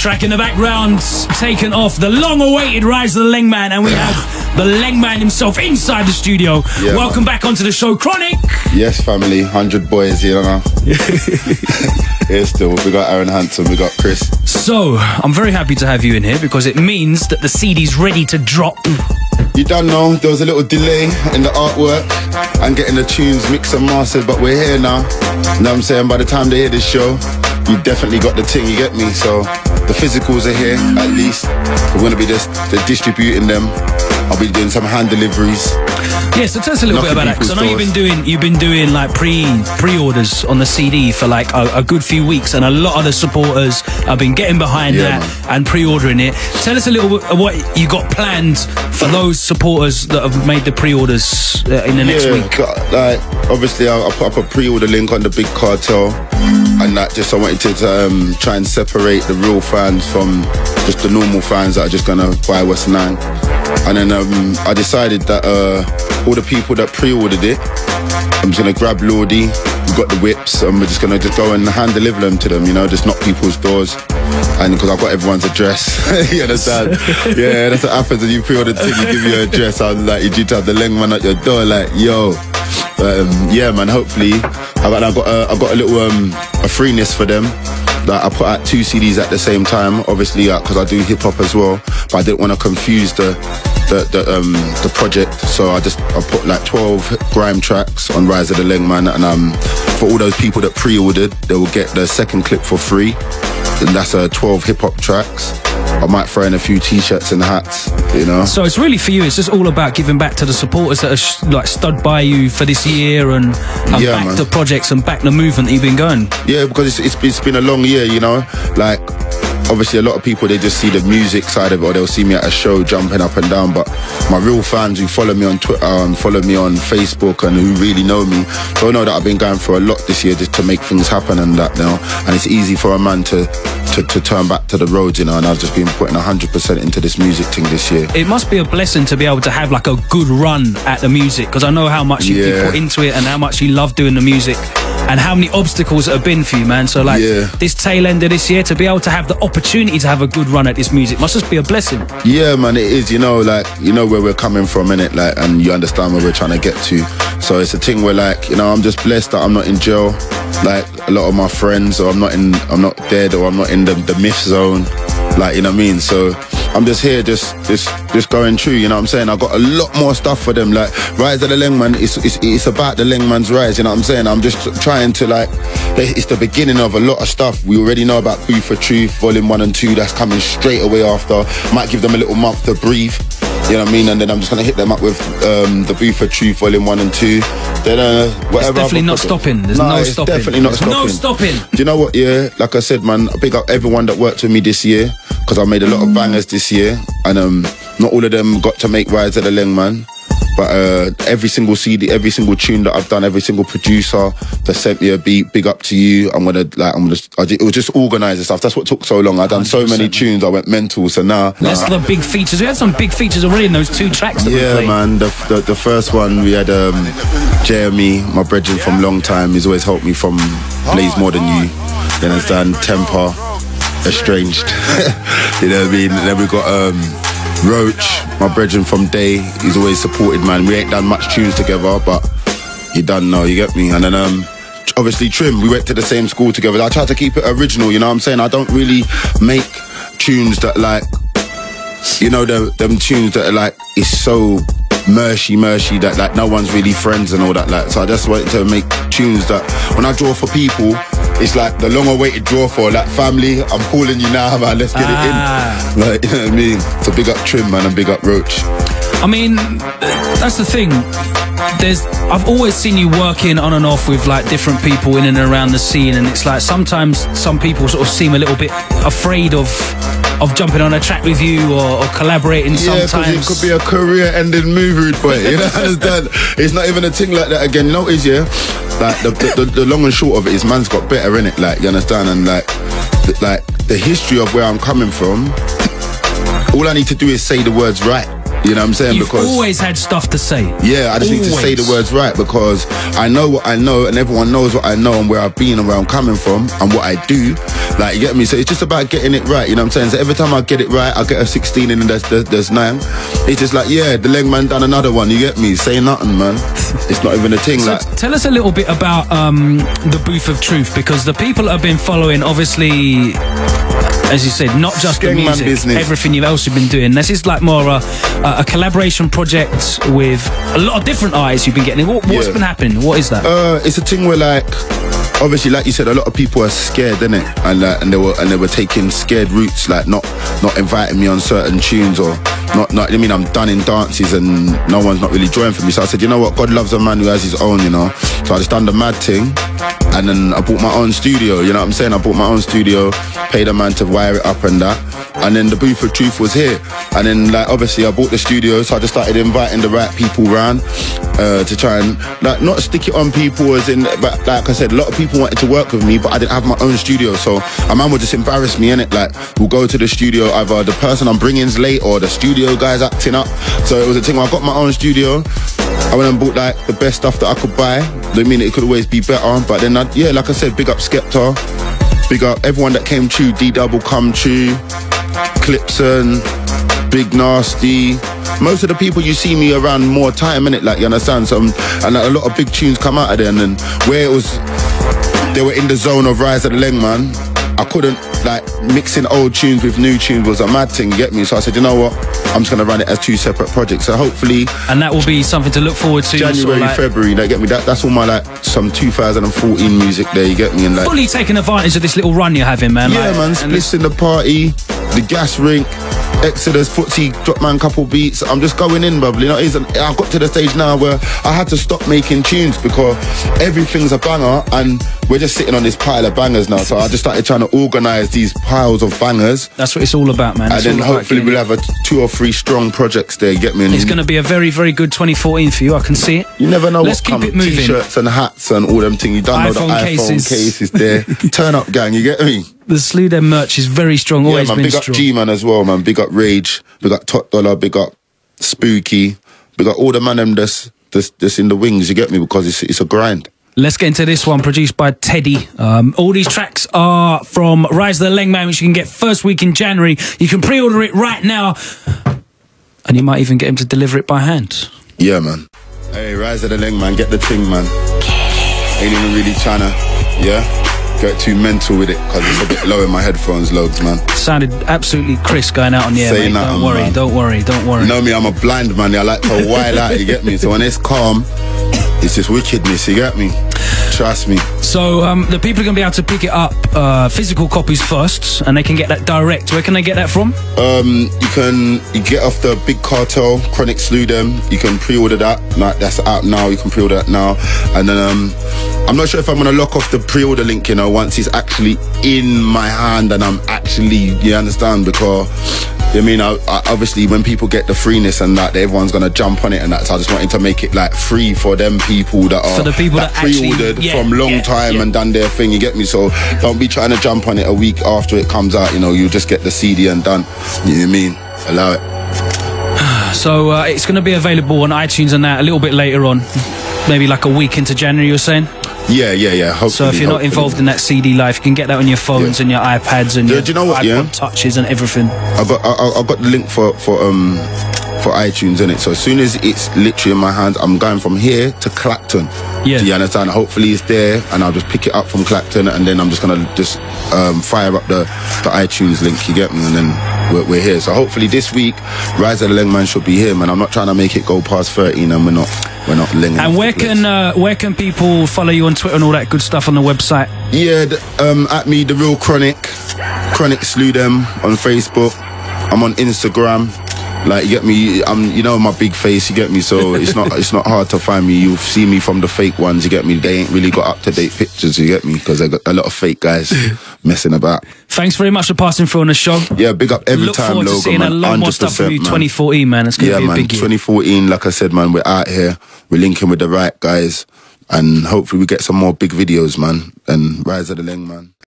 Track in the background, taken off the long-awaited Rise of the Lengman, and we have the Lengman himself inside the studio. Yeah, welcome back onto the show, Chronik. Yes, family, 100 boys here now. Here still, we got Aaron Hanson, we got Chris. So, I'm very happy to have you in here because it means that the CD's ready to drop. You don't know, there was a little delay in the artwork and getting the tunes mixed and mastered, but we're here now. You know what I'm saying? By the time they hear this show, you definitely got the thing, you get me? So the physicals are here, at least. We're going to be just distributing them. I'll be doing some hand deliveries. Yeah, so tell us a little bit about that, because I know you've been doing like pre-orders on the CD for like a good few weeks, and a lot of the supporters have been getting behind that and pre-ordering it. Tell us a little bit of what you got planned for those supporters that have made the pre-orders in the next week. Like obviously I'll put up a pre-order link on the Big Cartel, and that just I wanted to try and separate the real fans from just the normal fans that are just gonna buy West 9. And then I decided that all the people that pre-ordered it, I'm just gonna grab Lordy, we've got the whips, and we're just gonna go and hand deliver them to them, you know, just knock people's doors. And because I've got everyone's address, you understand? Yeah, that's what happens when you pre-order the thing, you give your address. I was like, you do have the Lengman at your door, like, yo. Yeah, man, hopefully, I've got a little a freeness for them. Like I put out 2 CDs at the same time, obviously, because I do hip hop as well, but I didn't want to confuse the project, so I put like 12 grime tracks on Rise of the Lengman, and for all those people that pre-ordered, they will get the second clip for free, and that's 12 hip hop tracks. I might throw in a few t-shirts and hats, you know. So it's really for you, it's just all about giving back to the supporters that are like stood by you for this year and back the projects and back the movement that you've been going. Yeah, because it's been a long year, you know. Like obviously a lot of people, they just see the music side of it, or they'll see me at a show jumping up and down, but my real fans who follow me on Twitter and follow me on Facebook and who really know me, they'll know that I've been going through a lot this year just to make things happen and that, you know. And it's easy for a man to turn back to the road, you know, and I've just been putting 100% into this music thing this year. It must be a blessing to be able to have like a good run at the music, because I know how much you put into it and how much you love doing the music and how many obstacles it have been for you, man. So like this tail end of this year, to be able to have the opportunity to have a good run at this music must just be a blessing. Yeah, man, it is, you know, like, you know where we're coming from, innit, like, and you understand where we're trying to get to. So it's a thing where, like, you know, I'm just blessed that I'm not in jail like a lot of my friends, or I'm not dead, or I'm not in the myth zone, like, you know what I mean? So I'm just here, just going true, you know what I'm saying? I've got a lot more stuff for them, like Rise of the Lengman, it's about the Lengman's rise, you know what I'm saying? I'm just trying to, like, it's the beginning of a lot of stuff. We already know about Boo for Truth, Volume 1 and 2, that's coming straight away after. Might give them a little month to breathe, you know what I mean? And then I'm just gonna hit them up with the Boo for Truth, Volume 1 and 2. Then whatever. It's definitely not stopping. There's no stopping. Definitely not stopping. No stopping. Do you know what? Yeah, like I said, man, I pick up everyone that worked with me this year, because I made a lot of bangers this year, and not all of them got to make Rise of the Lengman, but every single CD, every single tune that I've done, every single producer that sent me a beat, big up to you. It was just organised and stuff. That's what took so long. I done so many tunes, I went mental. So now that's the big features. We had some big features already in those 2 tracks that we played. Man, the first one we had Jeremy, my brethren from long time. He's always helped me from Blaze More Than You. You understand? Temper, Estranged. You know what I mean? And then we got Roach, my brethren from Day. He's always supported, man. We ain't done much tunes together, but you done know, you get me? And then obviously Trim, we went to the same school together. I try to keep it original, you know what I'm saying? I don't really make tunes that, like, you know, them tunes that are like, it's so mushy that, like, no one's really friends and all that, like. So I just wanted to make tunes that when I draw for people, it's like the long-awaited draw for, like, family, I'm calling you now, man, let's get it in. Like, you know what I mean? So big up Trim, man, and big up Roach. I mean, that's the thing. I've always seen you working on and off with, like, different people in and around the scene, and it's like sometimes some people sort of seem a little bit afraid of jumping on a track with you or collaborating sometimes. Yeah, because it could be a career-ending move, rude boy. You know, understand? It's not even a thing like that again. You know what it is, yeah? Like, the long and short of it is, man's got better in it, like, you understand? And like the history of where I'm coming from, all I need to do is say the words right. You know what I'm saying? You've always had stuff to say. Yeah, I just need to say the words right, because I know what I know, and everyone knows what I know and where I've been and where I'm coming from and what I do. Like, you get me? So it's just about getting it right, you know what I'm saying? So every time I get it right, I get a 16 and then there's 9. It's just like, yeah, the Lengman done another one, you get me? Say nothing, man. It's not even a thing. So like, tell us a little bit about the Booth of Truth, because the people that have been following, obviously, as you said, not just the music, everything else you've been doing. This is like more a collaboration project with a lot of different artists you've been getting. What's been happening? What is that? It's a thing where, like, obviously, like you said, a lot of people are scared, innit? And they were taking scared routes, like not inviting me on certain tunes, or not. I mean, I'm done in dances and no one's not really joining for me. So I said, you know what? God loves a man who has his own, you know. So I just done the mad thing, and then I bought my own studio. You know what I'm saying? I bought my own studio, paid a man to wire it up and that. And then the Booth of Truth was here. And then, like, obviously I bought the studio, so I just started inviting the right people round to try and, like, not stick it on people as in, but like I said, a lot of people wanted to work with me, but I didn't have my own studio. So a man would just embarrass me, innit? Like, we'll go to the studio, either the person I'm bringing's late or the studio guy's acting up. So it was a thing where I got my own studio. I went and bought, like, the best stuff that I could buy. I mean, it could always be better. But then, yeah, like I said, big up Skepta. Big up everyone that came true. D-Double come true. Clipson, Big Nasty. Most of the people you see me around more time, innit? Like, you understand? So, and a lot of big tunes come out of there. And then where it was, they were in the zone of Rise of the Lengman, I couldn't, like, mixing old tunes with new tunes was a mad thing, you get me? So I said, you know what? I'm just going to run it as 2 separate projects. So hopefully... And that will be something to look forward to. January, like, February, you get me? That's all my, like, some 2014 music there, you get me? And, like, fully taking advantage of this little run you're having, man. Yeah, like, man, Spliss in the party, the gas rink, Exodus, Footsie, drop man couple beats. I'm just going in, bruv. You know, I got to the stage now where I had to stop making tunes because everything's a banger and we're just sitting on this pile of bangers now. So I just started trying to organise these piles of bangers. That's what it's all about, man. And then hopefully we'll have 2 or 3 strong projects there, you get me? And it's going to be a very, very good 2014 for you, I can see it. You never know Let's what keep comes. it moving. T-shirts and hats and all them things. You don't know the iPhone cases there. Turn up, gang, you get me? The Slew Them merch is very strong, always man, been big strong. Big up G-Man as well, man. Big up Rage, big up Top Dollar, big up Spooky, big up all the man them that's in the wings, you get me? Because it's a grind. Let's get into this one, produced by Teddy. All these tracks are from Rise of the Lengman, which you can get first week in January. You can pre-order it right now, and you might even get him to deliver it by hand. Yeah, man. Hey, Rise of the Lengman, get the thing, man. Ain't even really trying to, get too mental with it because it's a bit low in my headphones, Logs, man. Sounded absolutely crisp going out on the air, mate. Don't worry, man. Don't worry, don't worry. You know me, I'm a blind man. I like to while out, you get me? So when it's calm, it's just wickedness, you get me? Trust me. So the people are going to be able to pick it up, physical copies first, and they can get that direct. Where can they get that from? You get off the Big Cartel, Chronik Slew Them. You can pre-order that. That's out now. You can pre-order that now. And then I'm not sure if I'm going to lock off the pre-order link, you know, once it's actually in my hand and I'm actually, you understand? Because, I mean, I obviously when people get the freeness and that, everyone's going to jump on it and that. So I just wanted to make it like free for them people that are pre-ordered from long time and done their thing, you get me? So don't be trying to jump on it a week after it comes out, you know, you just get the CD and done. You know what I mean? Allow it. So it's going to be available on iTunes and that a little bit later on. Maybe like a week into January, you're saying? Yeah. Hopefully, so if you're not involved in that CD life, you can get that on your phones and your iPads and your iPod touches and everything. I got the link for iTunes in it. So as soon as it's literally in my hands, I'm going from here to Clacton. Yeah. Do you understand? Hopefully it's there, and I'll just pick it up from Clacton, and then I'm just gonna fire up the iTunes link. You get me? And then we're here. So hopefully this week, Rise of the Lengman should be here, man. I'm not trying to make it go past 13, and we're not linging. And where can people follow you on Twitter and all that good stuff on the website? Yeah, at me, The Real Chronik Slew Them on Facebook. I'm on Instagram. Like, you get me, you know my big face, you get me, so it's not hard to find me. You'll see me from the fake ones, you get me. They ain't really got up-to-date pictures, you get me, because I got a lot of fake guys messing about. Thanks very much for passing through on the show. Yeah, big up every time, Logan, man. Look forward to seeing a lot more stuff from you 2014, man. It's going to be a big year. 2014, like I said, man, we're out here, we're linking with the right guys, and hopefully we get some more big videos, man, and Rise of the Lengman.